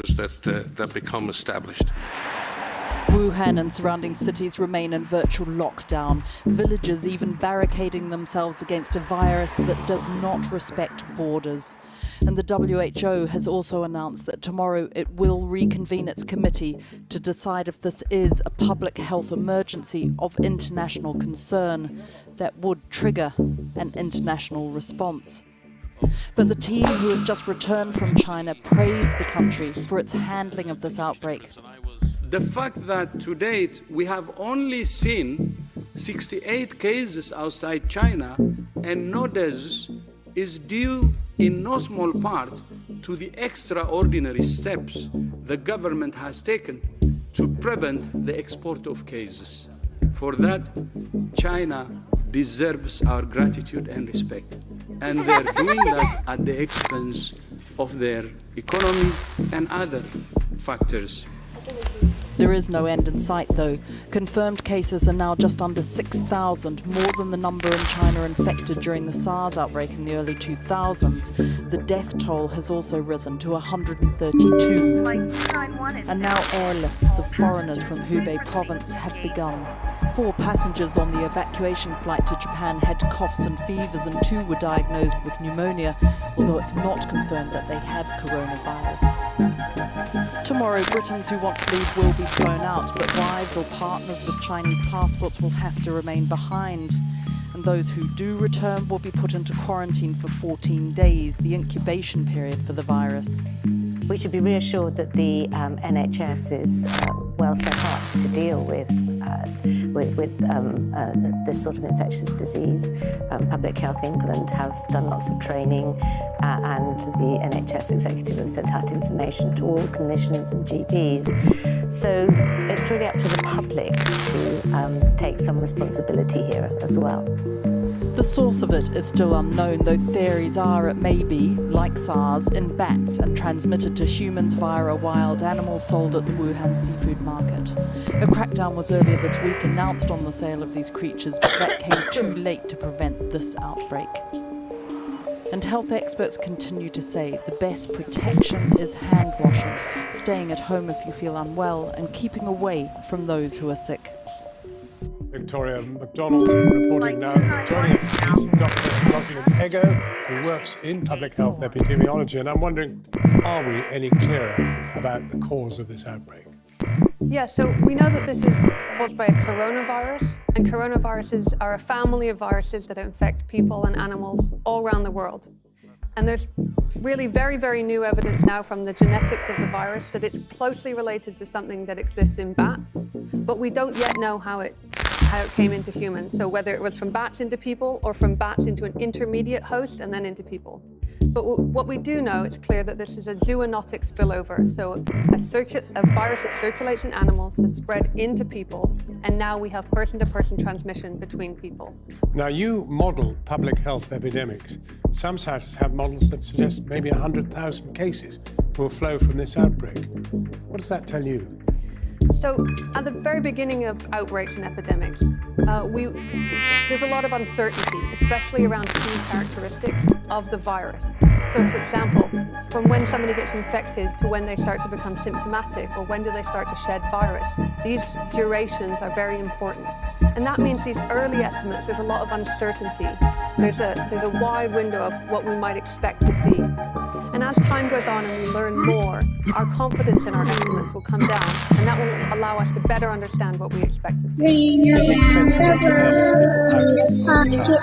that become established. Wuhan and surrounding cities remain in virtual lockdown, villagers even barricading themselves against a virus that does not respect borders. And the WHO has also announced that tomorrow it will reconvene its committee to decide if this is a public health emergency of international concern that would trigger an international response. But the team who has just returned from China praised the country for its handling of this outbreak. The fact that to date we have only seen 68 cases outside China and no deaths is due in no small part to the extraordinary steps the government has taken to prevent the export of cases. For that, China deserves our gratitude and respect. And they're doing that at the expense of their economy and other factors. There is no end in sight, though. Confirmed cases are now just under 6,000, more than the number in China infected during the SARS outbreak in the early 2000s. The death toll has also risen to 132. And now airlifts of foreigners from Hubei province have begun. 4 passengers on the evacuation flight to Japan had coughs and fevers, and 2 were diagnosed with pneumonia, although it's not confirmed that they have coronavirus. Tomorrow, Britons who want to leave will be flown out, but wives or partners with Chinese passports will have to remain behind. And those who do return will be put into quarantine for 14 days, the incubation period for the virus. We should be reassured that the NHS is well set up to deal with this sort of infectious disease. Public Health England have done lots of training, and the NHS executive have sent out information to all clinicians and GPs. So it's really up to the public to take some responsibility here as well. The source of it is still unknown, though theories are it may be, like SARS, in bats and transmitted to humans via a wild animal sold at the Wuhan seafood market. A crackdown was earlier this week announced on the sale of these creatures, but that came too late to prevent this outbreak. And health experts continue to say the best protection is hand washing, staying at home if you feel unwell, and keeping away from those who are sick. Victoria McDonald reporting now. Joining us is Dr. Rosalind Ego, who works in public health epidemiology. And I'm wondering, are we any clearer about the cause of this outbreak? Yeah, so we know that this is caused by a coronavirus, and coronaviruses are a family of viruses that infect people and animals all around the world. And there's really very, very new evidence now from the genetics of the virus that it's closely related to something that exists in bats, but we don't yet know how it came into humans. So whether it was from bats into people or from bats into an intermediate host and then into people. But what we do know, it's clear that this is a zoonotic spillover. So a virus that circulates in animals has spread into people, and now we have person-to-person transmission between people. Now, you model public health epidemics. Some scientists have models that suggest maybe 100,000 cases will flow from this outbreak. What does that tell you? So at the very beginning of outbreaks and epidemics, there's a lot of uncertainty, especially around key characteristics of the virus. So for example, from when somebody gets infected to when they start to become symptomatic, or when do they start to shed virus, these durations are very important. And that means these early estimates, there's a lot of uncertainty. There's a wide window of what we might expect to see. And as time goes on and we learn more, our confidence in our estimates will come down, and that will allow us to better understand what we expect to see. Is it sensible to have people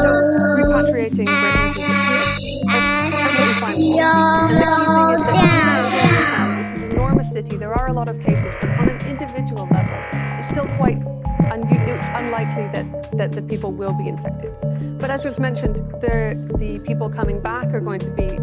So repatriating Britons is absolutely fine. And the key thing is that this is an enormous city. There are a lot of cases, but on an individual level, it's still quite it's unlikely that the people will be infected. But as was mentioned, the people coming back are going to be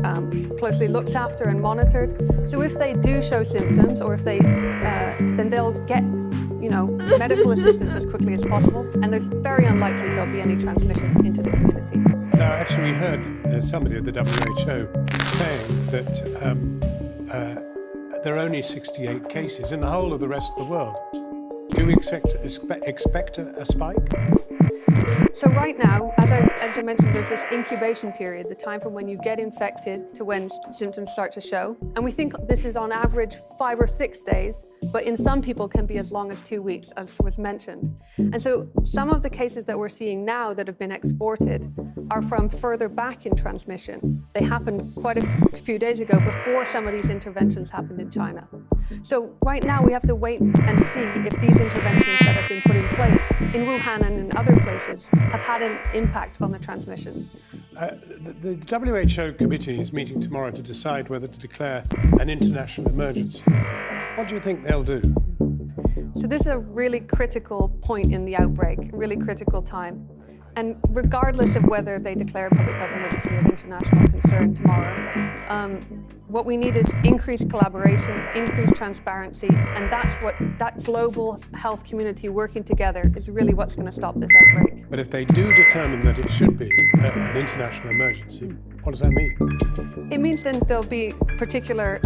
closely looked after and monitored. So if they do show symptoms, or if they, then they'll get, medical assistance as quickly as possible. And there's very unlikely there'll be any transmission into the community. Now, actually, we heard somebody at the WHO saying that there are only 68 cases in the whole of the rest of the world. Do we expect a spike? So right now, as I mentioned, there's this incubation period, the time from when you get infected to when symptoms start to show. And we think this is on average 5 or 6 days, but in some people can be as long as 2 weeks, as was mentioned. And so some of the cases that we're seeing now that have been exported are from further back in transmission. They happened quite a few days ago before some of these interventions happened in China. So right now we have to wait and see if these interventions that have been put in place in Wuhan and in other places have had an impact on the transmission. The WHO committee is meeting tomorrow to decide whether to declare an international emergency. What do you think they'll do? So this is a really critical point in the outbreak, a really critical time. And regardless of whether they declare a public health emergency of international concern tomorrow, what we need is increased collaboration, increased transparency, and that's what that global health community working together is really what's going to stop this outbreak. But if they do determine that it should be an international emergency, what does that mean? It means then there'll be particular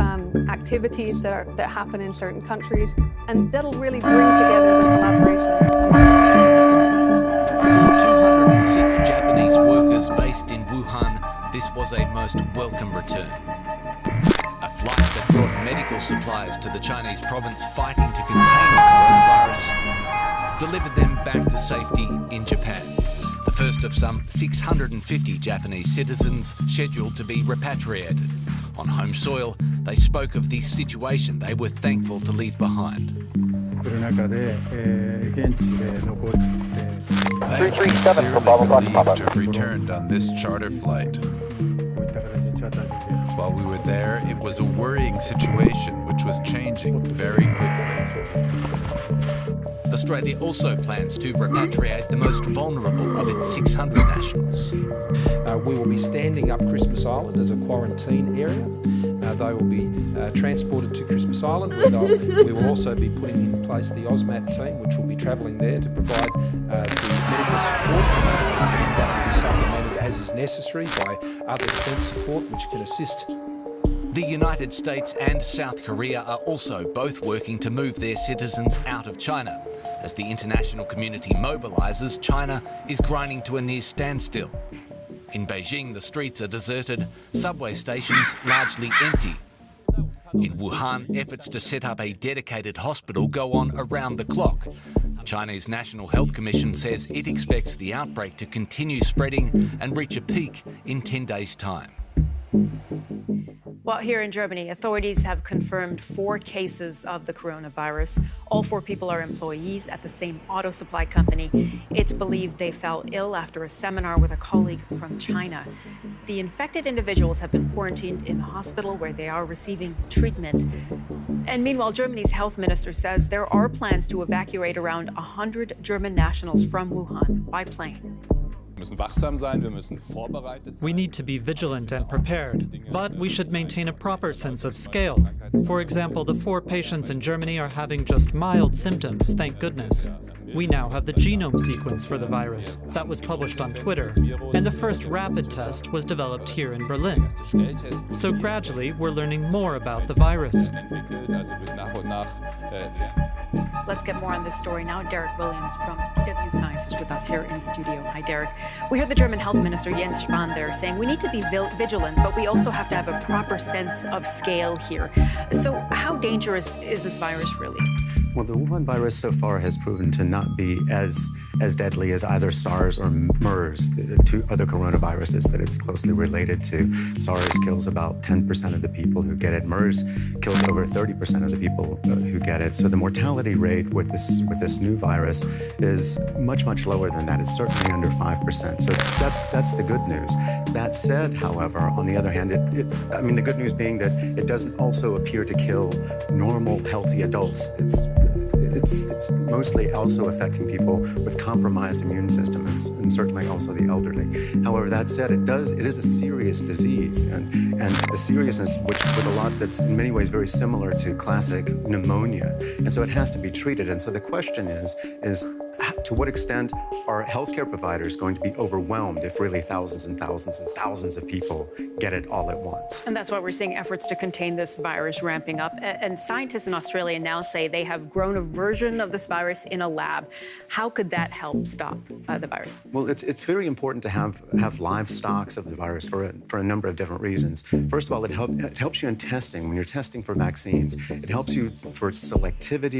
activities that happen in certain countries, and that'll really bring together the collaboration amongst countries. For 206 Japanese workers based in Wuhan, this was a most welcome return. A flight that brought medical supplies to the Chinese province fighting to contain the coronavirus delivered them back to safety in Japan. The first of some 650 Japanese citizens scheduled to be repatriated. On home soil, they spoke of the situation they were thankful to leave behind. I am sincerely relieved to have returned on this charter flight. While we were there, it was a worrying situation which was changing very quickly. Australia also plans to repatriate the most vulnerable of its 600 nationals. We will be standing up Christmas Island as a quarantine area. They will be transported to Christmas Island, where we will also be putting in place the OSMAT team, which will be travelling there to provide the medical support, and that will be supplemented as is necessary by other defence support which can assist. The United States and South Korea are also both working to move their citizens out of China. As the international community mobilises, China is grinding to a near standstill. In Beijing, the streets are deserted, subway stations largely empty. In Wuhan, efforts to set up a dedicated hospital go on around the clock. The Chinese National Health Commission says it expects the outbreak to continue spreading and reach a peak in 10 days' time. Well, here in Germany, authorities have confirmed 4 cases of the coronavirus. All 4 people are employees at the same auto supply company. It's believed they fell ill after a seminar with a colleague from China. The infected individuals have been quarantined in the hospital where they are receiving treatment. And meanwhile, Germany's health minister says there are plans to evacuate around 100 German nationals from Wuhan by plane. We need to be vigilant and prepared, but we should maintain a proper sense of scale. For example, the 4 patients in Germany are having just mild symptoms, thank goodness. We now have the genome sequence for the virus. That was published on Twitter, and the first rapid test was developed here in Berlin. So gradually, we're learning more about the virus. Let's get more on this story now. Derek Williams from DW Science is with us here in studio. Hi, Derek. We heard the German Health Minister Jens Spahn there saying we need to be vigilant, but we also have to have a proper sense of scale here. So how dangerous is this virus really? Well, the Wuhan virus so far has proven to not be as deadly as either SARS or MERS, the 2 other coronaviruses that it's closely related to. SARS kills about 10% of the people who get it. MERS kills over 30% of the people who get it. So the mortality rate with this new virus is much, much lower than that. It's certainly under 5%. So that's the good news. That said, however, on the other hand, the good news being that it doesn't also appear to kill normal, healthy adults. It's mostly also affecting people with compromised immune systems, and certainly also the elderly. However, that said, it is a serious disease, and the seriousness, with a lot that's in many ways very similar to classic pneumonia, and so it has to be treated. And so the question is to what extent are healthcare providers going to be overwhelmed if really thousands and thousands and thousands of people get it all at once? And that's why we're seeing efforts to contain this virus ramping up. And scientists in Australia now say they have grown a version of this virus in a lab. How could that help stop the virus? Well, it's very important to have live stocks of the virus for a number of different reasons. First of all, it helps you in testing. When you're testing for vaccines, it helps you for selectivity